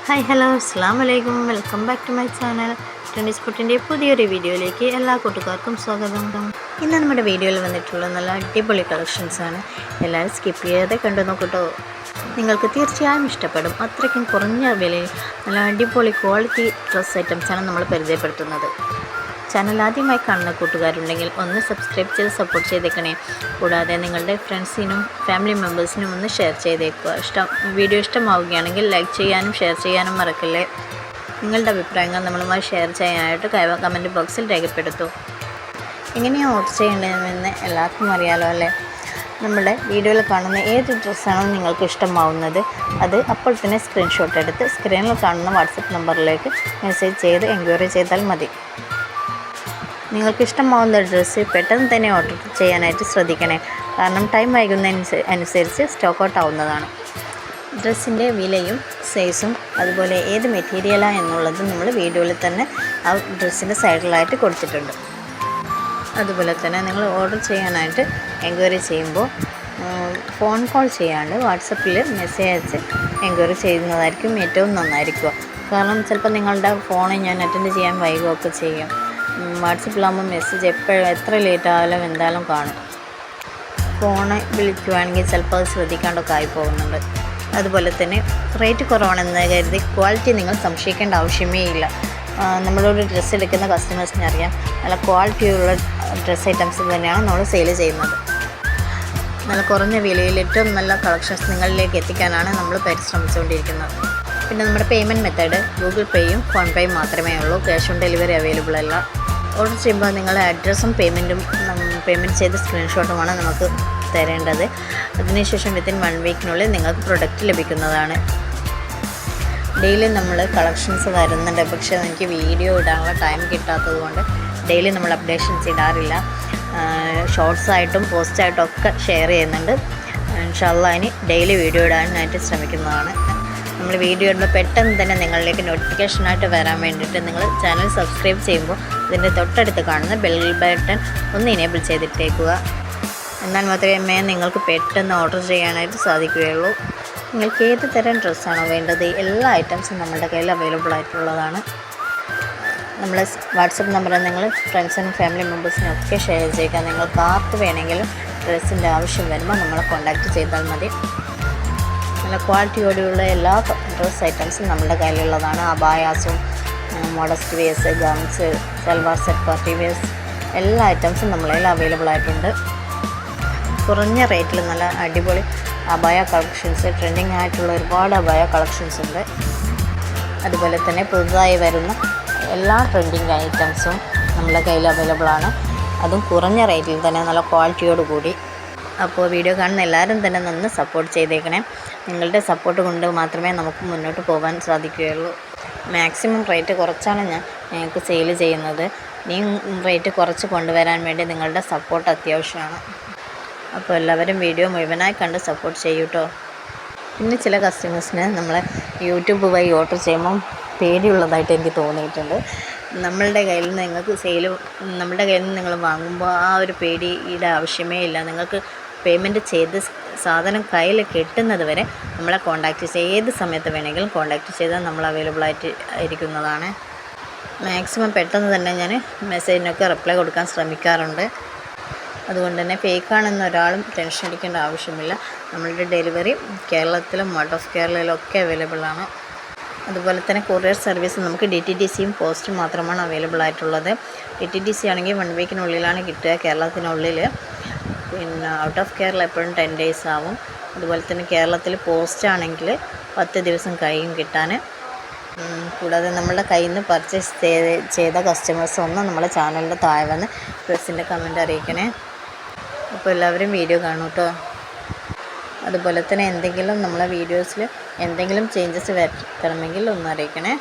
Hi hello അസ്സാം വലൈക്കും welcome back to my channel trendy സ്പോട്ടിൻ്റെ പുതിയൊരു വീഡിയോയിലേക്ക് എല്ലാ കൂട്ടുകാർക്കും സ്വാഗതം. ഇന്ന് നമ്മുടെ വീഡിയോയിൽ വന്നിട്ടുള്ള നല്ല അടിപൊളി കളക്ഷൻസാണ്. എല്ലാവരും സ്കിപ്പ് ചെയ്യാതെ കണ്ടു നോക്കട്ടോ. നിങ്ങൾക്ക് തീർച്ചയായും ഇഷ്ടപ്പെടും. അത്രയ്ക്കും കുറഞ്ഞ വിലയിൽ നല്ല അടിപൊളി ക്വാളിറ്റി ഡ്രസ്സ് ഐറ്റംസാണ് നമ്മൾ പരിചയപ്പെടുത്തുന്നത്. ചാനൽ ആദ്യമായി കാണുന്ന കൂട്ടുകാരുണ്ടെങ്കിൽ ഒന്ന് സബ്സ്ക്രൈബ് ചെയ്ത് സപ്പോർട്ട് ചെയ്തേക്കണേ. കൂടാതെ നിങ്ങളുടെ ഫ്രണ്ട്സിനും ഫാമിലി മെമ്പേഴ്സിനും ഒന്ന് ഷെയർ ചെയ്തേക്കുക. വീഡിയോ ഇഷ്ടമാവുകയാണെങ്കിൽ ലൈക്ക് ചെയ്യാനും ഷെയർ ചെയ്യാനും മറക്കല്ലേ. നിങ്ങളുടെ അഭിപ്രായങ്ങൾ നമ്മളുമായി ഷെയർ ചെയ്യാനായിട്ട് കമൻറ്റ് ബോക്സിൽ രേഖപ്പെടുത്തൂ. എങ്ങനെയാണ് ഓർഡർ ചെയ്യേണ്ടതെന്ന് എല്ലാവർക്കും അറിയാലോ അല്ലേ. നമ്മുടെ വീഡിയോയിൽ കാണുന്ന ഏത് ഡ്രസ്സാണോ നിങ്ങൾക്ക് ഇഷ്ടമാവുന്നത് അത് അപ്പോൾ തന്നെ സ്ക്രീൻഷോട്ട് എടുത്ത് സ്ക്രീനിൽ കാണുന്ന വാട്സപ്പ് നമ്പറിലേക്ക് മെസ്സേജ് ചെയ്ത് എൻക്വയറി ചെയ്താൽ മതി. നിങ്ങൾക്ക് ഇഷ്ടമാവുന്ന ഡ്രസ്സ് പെട്ടെന്ന് തന്നെ ഓർഡർ ചെയ്യാനായിട്ട് ശ്രദ്ധിക്കണേ. കാരണം ടൈം വൈകുന്നതനുസരിച്ച് സ്റ്റോക്ക് ഔട്ട് ആവുന്നതാണ്. ഡ്രസ്സിൻ്റെ വിലയും സൈസും അതുപോലെ ഏത് മെറ്റീരിയലാണ് എന്നുള്ളതും നമ്മൾ വീഡിയോയിൽ തന്നെ ആ ഡ്രസ്സിൻ്റെ സൈഡിലായിട്ട് കൊടുത്തിട്ടുണ്ട്. അതുപോലെ തന്നെ നിങ്ങൾ ഓർഡർ ചെയ്യാനായിട്ട് എൻക്വയറി ചെയ്യുമ്പോൾ ഫോൺ കോൾ ചെയ്യാണ്ട് വാട്സപ്പിൽ മെസ്സേജ് അയച്ച് എൻക്വയറി ചെയ്യുന്നതായിരിക്കും ഏറ്റവും നന്നായിരിക്കുക. കാരണം ചിലപ്പോൾ നിങ്ങളുടെ ഫോണിൽ ഞാൻ അറ്റൻഡ് ചെയ്യാൻ വൈകുകയൊക്കെ ചെയ്യും. വാട്സപ്പിലാകുമ്പോൾ മെസ്സേജ് എത്ര ലേറ്റ് ആയാലും എന്തായാലും കാണും. ഫോണ് വിളിക്കുവാണെങ്കിൽ ചിലപ്പോൾ അത് ശ്രദ്ധിക്കാണ്ടൊക്കെ ആയി പോകുന്നുണ്ട്. അതുപോലെ തന്നെ റേറ്റ് കുറവാണെന്ന് കരുതി ക്വാളിറ്റി നിങ്ങൾ സംശയിക്കേണ്ട ആവശ്യമേ ഇല്ല. നമ്മളോട് ഡ്രസ്സ് എടുക്കുന്ന കസ്റ്റമേഴ്സിനെ അറിയാം. നല്ല ക്വാളിറ്റിയുള്ള ഡ്രസ്സ് ഐറ്റംസ് തന്നെയാണ് നമ്മൾ സെയിൽ ചെയ്യുന്നത്. നല്ല കുറഞ്ഞ വിലയിൽ ഏറ്റവും നല്ല കളക്ഷൻസ് നിങ്ങളിലേക്ക് എത്തിക്കാനാണ് നമ്മൾ പരിശ്രമിച്ചുകൊണ്ടിരിക്കുന്നത്. പിന്നെ നമ്മുടെ പേയ്മെൻറ്റ് മെത്തേഡ് ഗൂഗിൾ പേയും ഫോൺ പേയും മാത്രമേ ഉള്ളൂ. ക്യാഷ് ഓൺ ഡെലിവറി അവൈലബിൾ അല്ല. ഓർഡർ ചെയ്യുമ്പോൾ നിങ്ങളുടെ അഡ്രസ്സും പേയ്മെൻറ്റ് ചെയ്ത സ്ക്രീൻഷോട്ടുമാണ് നമുക്ക് തരേണ്ടത്. അതിനുശേഷം വിത്തിൻ 1 വീക്കിനുള്ളിൽ നിങ്ങൾക്ക് പ്രൊഡക്റ്റ് ലഭിക്കുന്നതാണ്. ഡെയിലി നമ്മൾ കളക്ഷൻസ് വരുന്നുണ്ട്. പക്ഷേ എനിക്ക് വീഡിയോ ഇടാനുള്ള ടൈം കിട്ടാത്തത് കൊണ്ട് ഡെയിലി നമ്മൾ അപ്ഡേഷൻസ് ഇടാറില്ല. ഷോർട്സായിട്ടും പോസ്റ്റായിട്ടും ഒക്കെ ഷെയർ ചെയ്യുന്നുണ്ട്. ഇൻഷാ അല്ലാഹ് ഇനി ഡെയിലി വീഡിയോ ഇടാനായിട്ട് ശ്രമിക്കുന്നതാണ്. നമ്മൾ വീഡിയോ ഇടുമ്പോൾ പെട്ടെന്ന് തന്നെ നിങ്ങളിലേക്ക് നോട്ടിഫിക്കേഷനായിട്ട് വരാൻ വേണ്ടിയിട്ട് നിങ്ങൾ ചാനൽ സബ്സ്ക്രൈബ് ചെയ്യുമ്പോൾ ഇതിൻ്റെ തൊട്ടടുത്ത് കാണുന്ന ബെൽ ബട്ടൺ ഒന്ന് എനേബിൾ ചെയ്തിട്ടേക്കുക. എന്നാൽ മാത്രമേ നിങ്ങൾക്ക് പെട്ടെന്ന് ഓർഡർ ചെയ്യാനായിട്ട് സാധിക്കുകയുള്ളൂ. നിങ്ങൾക്ക് ഏത് തരം ഡ്രസ്സാണോ വേണ്ടത് എല്ലാ ഐറ്റംസും നമ്മുടെ കയ്യിൽ അവൈലബിൾ ആയിട്ടുള്ളതാണ്. നമ്മൾ വാട്സപ്പ് നമ്പറിൽ നിങ്ങൾ ഫ്രണ്ട്സിനും ഫാമിലി മെമ്പേഴ്സിനും ഒക്കെ ഷെയർ ചെയ്യുക. നിങ്ങൾക്ക് ആർക്ക് വേണമെങ്കിലും ഡ്രസ്സിൻ്റെ ആവശ്യം വരുമ്പോൾ നമ്മളെ കോൺടാക്റ്റ് ചെയ്താൽ മതി. നല്ല ക്വാളിറ്റിയോടെയുള്ള എല്ലാ ഡ്രസ് ഐറ്റംസും നമ്മുടെ കയ്യിലുള്ളതാണ്. അബായാസും modest wears, gowns, salwar set, party wears എല്ലാ ഐറ്റംസും നമ്മളതിൽ അവൈലബിൾ ആയിട്ടുണ്ട്. കുറഞ്ഞ റേറ്റിൽ നല്ല അടിപൊളി അബായ കളക്ഷൻസ്, ട്രെൻഡിങ് ആയിട്ടുള്ള ഒരുപാട് അബായ കളക്ഷൻസ് ഉണ്ട്. അതുപോലെ തന്നെ പുതുതായി വരുന്ന എല്ലാ ട്രെൻഡിങ് ഐറ്റംസും നമ്മുടെ കയ്യിൽ അവൈലബിൾ ആണ്. അതും കുറഞ്ഞ റേറ്റിൽ തന്നെ നല്ല ക്വാളിറ്റിയോട് കൂടി. അപ്പോൾ വീഡിയോ കാണുന്ന എല്ലാവരും തന്നെ നന്ന് സപ്പോർട്ട് ചെയ്തേക്കണേ. നിങ്ങളുടെ സപ്പോർട്ട് കൊണ്ട് മാത്രമേ നമുക്ക് മുന്നോട്ട് പോകാൻ സാധിക്കുകയുള്ളൂ. മാക്സിമം റേറ്റ് കുറച്ചാണ് ഞങ്ങൾക്ക് സെയിൽ ചെയ്യുന്നത്. ഇനിയും റേറ്റ് കുറച്ച് കൊണ്ടുവരാൻ വേണ്ടി നിങ്ങളുടെ സപ്പോർട്ട് അത്യാവശ്യമാണ്. അപ്പോൾ എല്ലാവരും വീഡിയോ മുഴുവനായി കണ്ട് സപ്പോർട്ട് ചെയ്യൂട്ടോ. പിന്നെ ചില കസ്റ്റമേഴ്സിന് നമ്മളെ യൂട്യൂബ് വഴി ഓർഡർ ചെയ്യുമ്പം പേടിയുള്ളതായിട്ട് എനിക്ക് തോന്നിയിട്ടുണ്ട്. നമ്മളുടെ കയ്യിൽ നിന്ന് നമ്മുടെ കയ്യിൽ നിന്ന് നിങ്ങൾ വാങ്ങുമ്പോൾ ആ ഒരു പേടിയുടെ ആവശ്യമേ ഇല്ല. നിങ്ങൾക്ക് പേയ്മെൻറ്റ് ചെയ്ത് സാധനം കയ്യിൽ കിട്ടുന്നത് വരെ നമ്മളെ കോൺടാക്റ്റ് ചെയ്യുക. ഏത് സമയത്ത് വേണമെങ്കിലും കോൺടാക്റ്റ് ചെയ്താൽ നമ്മൾ അവൈലബിൾ ഇരിക്കുന്നതാണ്. മാക്സിമം പെട്ടെന്ന് തന്നെ ഞാൻ മെസ്സേജിനൊക്കെ റിപ്ലൈ കൊടുക്കാൻ ശ്രമിക്കാറുണ്ട്. അതുകൊണ്ട് തന്നെ ഫേക്കാണെന്ന് ഒരാളും ടെൻഷൻ അടിക്കേണ്ട ആവശ്യമില്ല. നമ്മളുടെ ഡെലിവറി കേരളത്തിലും ഔട്ട് ഓഫ് കേരളയിലും ഒക്കെ അവൈലബിൾ ആണ്. അതുപോലെ തന്നെ കൊറിയർ സർവീസ് നമുക്ക് DTDCയും പോസ്റ്റും മാത്രമാണ് അവൈലബിൾ ആയിട്ടുള്ളത്. DTDC ആണെങ്കിൽ 1 വീക്കിനുള്ളിലാണ് കിട്ടുക കേരളത്തിനുള്ളിൽ. പിന്നെ ഔട്ട് ഓഫ് കേരള എപ്പോഴും 10 ഡേയ്സ് ആവും. അതുപോലെ തന്നെ കേരളത്തിൽ പോസ്റ്റ് ആണെങ്കിൽ 10 ദിവസം കഴിയും കിട്ടാൻ. കൂടാതെ നമ്മളുടെ കയ്യിൽ നിന്ന് പർച്ചേസ് ചെയ്ത കസ്റ്റമേഴ്സ് ഒന്ന് നമ്മളെ ചാനലിൻ്റെ താഴെ വന്ന് ഡ്രസ്സിൻ്റെ കമൻറ്റ് അറിയിക്കണേ. അപ്പോൾ എല്ലാവരും വീഡിയോ കാണൂ കേട്ടോ. അതുപോലെ തന്നെ എന്തെങ്കിലും നമ്മളെ വീഡിയോസിൽ എന്തെങ്കിലും ചേഞ്ചസ് വരുത്തണമെങ്കിൽ ഒന്ന് അറിയിക്കണേ.